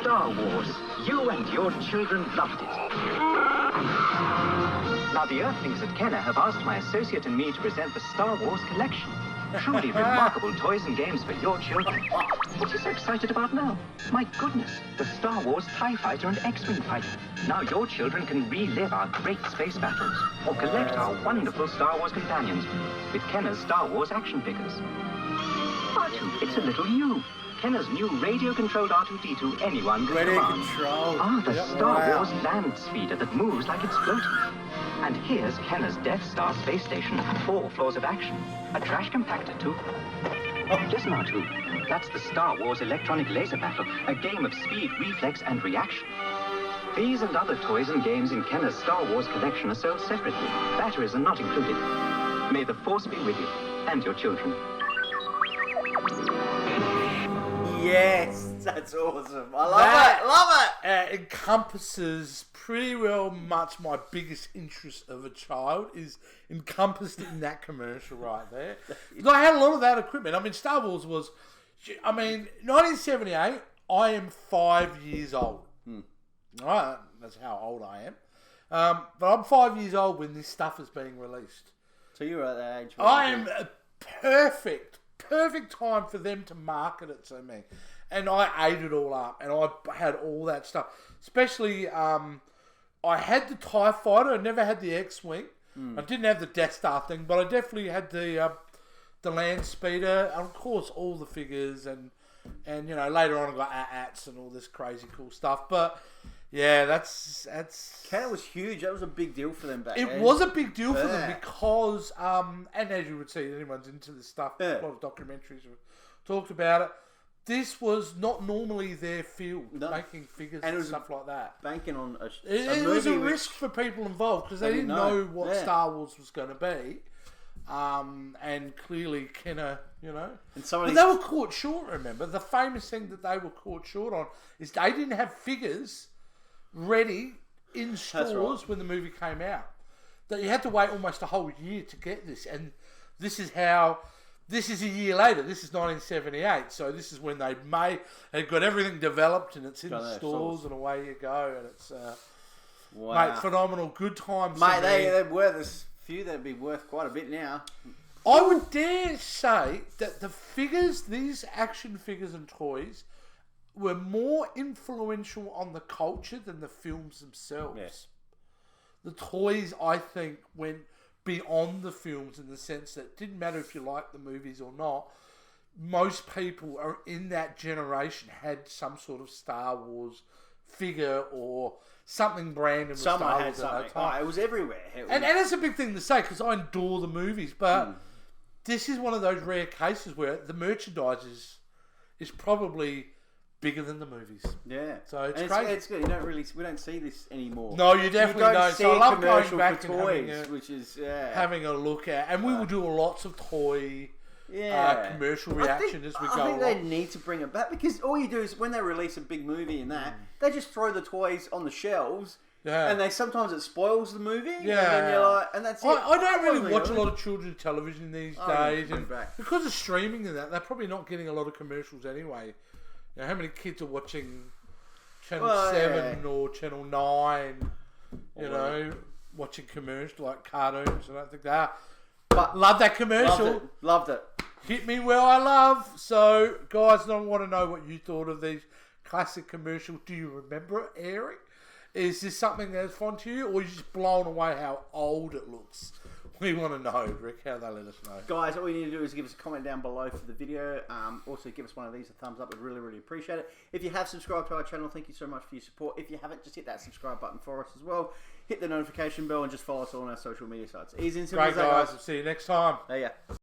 Star Wars. You and your children loved it. Now, the Earthlings at Kenner have asked my associate and me to present the Star Wars collection. Truly remarkable toys and games for your children. What are you so excited about now? My goodness, the Star Wars TIE Fighter and X-Wing fighter. Now your children can relive our great space battles or collect our wonderful Star Wars companions with Kenner's Star Wars action figures. R2, it's a little you. Kenner's new radio-controlled R2-D2 anyone can command. The Star Wars land speeder that moves like it's floating. And here's Kenner's Death Star space station, 4 floors of action. A trash compactor, too. Listen, R2. That's the Star Wars electronic laser battle, a game of speed, reflex, and reaction. These and other toys and games in Kenner's Star Wars collection are sold separately. Batteries are not included. May the Force be with you, and your children. Yes, that's awesome. I love it. Encompasses pretty well much my biggest interest of a child is encompassed in that commercial right there. I had a lot of that equipment. I mean, Star Wars was, 1978, I am 5 years old. Right, that's how old I am. But I'm 5 years old when this stuff is being released. So you're at that age. I am a perfect time for them to market it to me. And I ate it all up. And I had all that stuff. Especially, I had the TIE Fighter. I never had the X-Wing. I didn't have the Death Star thing. But I definitely had the Land Speeder. And, of course, all the figures. And later on I got AT-ATs and all this crazy cool stuff. But... yeah, that's... Kenner was huge. That was a big deal for them back then. It was a big deal for them because, and as you would see, anyone's into this stuff, a lot of documentaries have talked about it. This was not normally their field, making figures and stuff like that. Banking on it was a risk for people involved because they didn't know what Star Wars was going to be. And clearly Kenner, And but they were caught short, remember? The famous thing that they were caught short on is they didn't have figures ready in stores when the movie came out. That you had to wait almost a whole year to get this, and this is a year later. This is 1978, so this is when they'd got everything developed and it's in stores and away you go, and it's mate, phenomenal, good times. Mate, they're worth this few. They'd be worth quite a bit now. I would dare say that the figures, these action figures and toys, were more influential on the culture than the films themselves. Yes. The toys, I think, went beyond the films in the sense that it didn't matter if you liked the movies or not. Most people are in that generation had some sort of Star Wars figure or something branded with Star Wars at that time. It was everywhere. And it's a big thing to say because I adore the movies, but this is one of those rare cases where the merchandise is probably bigger than the movies. Yeah. So it's great. It's good. We don't see this anymore. No, you definitely don't. See so I love commercial going back for toys, having a look at, and we will do lots of toy commercial reaction as we go. I think they need to bring it back because all you do is when they release a big movie and that, they just throw the toys on the shelves. Yeah. And sometimes it spoils the movie. Yeah. And then you're like, and that's it. I don't really watch a lot of children's television these days, and because of streaming and that, they're probably not getting a lot of commercials anyway. How many kids are watching Channel 7 or Channel 9, watching commercials like cartoons? I don't think they are. But love that commercial. Loved it. Hit me where I love. So, guys, I want to know what you thought of these classic commercials. Do you remember it airing? Is this something that's fun to you, or are you just blown away how old it looks? We want to know, Rick, how they let us know. Guys, all you need to do is give us a comment down below for the video. Also, give us one of these, a thumbs up. We'd really, really appreciate it. If you have subscribed to our channel, thank you so much for your support. If you haven't, just hit that subscribe button for us as well. Hit the notification bell and just follow us all on our social media sites. Easy and simple as that, guys. See you next time. There you go.